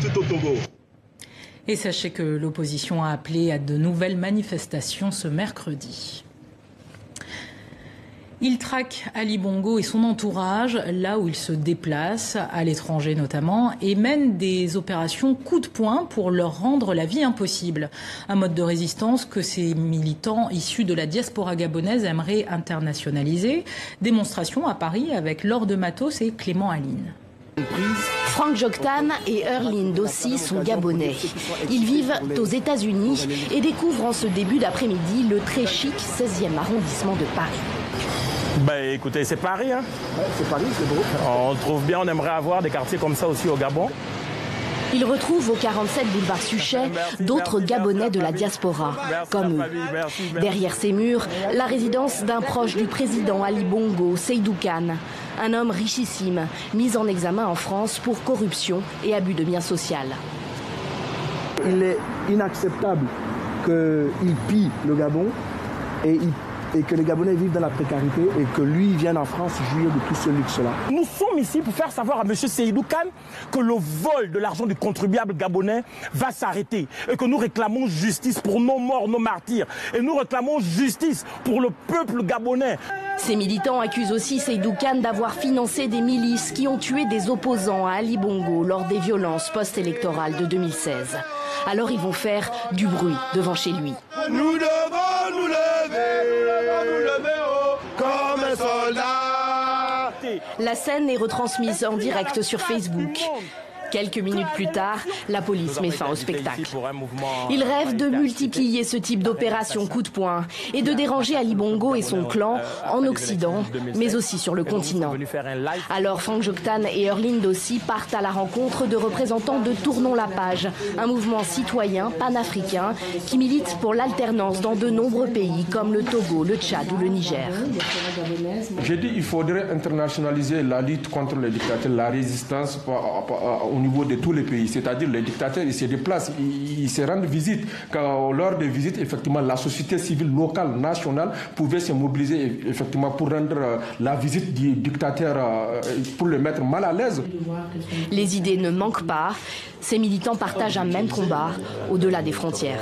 C'est au Togo. Et sachez que l'opposition a appelé à de nouvelles manifestations ce mercredi. Il traque Ali Bongo et son entourage là où il se déplace, à l'étranger notamment, et mène des opérations coup de poing pour leur rendre la vie impossible. Un mode de résistance que ces militants issus de la diaspora gabonaise aimeraient internationaliser. Démonstration à Paris avec Laure de Matos et Clément Aline. Franck Joktan et Erline Dossi sont gabonais. Ils vivent aux États-Unis et découvrent en ce début d'après-midi le très chic 16e arrondissement de Paris. Ben écoutez, c'est Paris, hein. Ouais, c'est Paris, c'est beau. On trouve bien, on aimerait avoir des quartiers comme ça aussi au Gabon. Ils retrouvent au 47 boulevard Suchet d'autres Gabonais de la diaspora, comme eux. Derrière ces murs, la résidence d'un proche du président Ali Bongo, Seydou Kane, un homme richissime, mis en examen en France pour corruption et abus de biens sociaux. Il est inacceptable qu'il pille le Gabon et que les Gabonais vivent dans la précarité et que lui vienne en France jouir de tout ce luxe-là. Nous sommes ici pour faire savoir à M. Seydou Kane que le vol de l'argent du contribuable gabonais va s'arrêter et que nous réclamons justice pour nos morts, nos martyrs. Et nous réclamons justice pour le peuple gabonais. Ces militants accusent aussi Seydou Kane d'avoir financé des milices qui ont tué des opposants à Ali Bongo lors des violences post-électorales de 2016. Alors ils vont faire du bruit devant chez lui. Nous devons nous lever comme un soldat. La scène est retransmise en direct sur Facebook. Quelques minutes plus tard, la police met fin au spectacle. Ils rêvent de multiplier ce type d'opération coup de poing et de déranger Ali Bongo et son clan en Occident, mais aussi sur le continent. Alors Franck Joktan et Erline Dossi partent à la rencontre de représentants de Tournons la page, un mouvement citoyen panafricain qui milite pour l'alternance dans de nombreux pays comme le Togo, le Tchad ou le Niger. J'ai dit qu'il faudrait internationaliser la lutte contre les dictateurs, la résistance au niveau de tous les pays. C'est-à-dire les dictateurs, ils se déplacent, ils se rendent visite. Lors des visites, effectivement, la société civile locale, nationale, pouvait se mobiliser effectivement pour rendre la visite du dictateur, pour le mettre mal à l'aise. Les idées ne manquent pas. Ces militants partagent un même combat au-delà des frontières.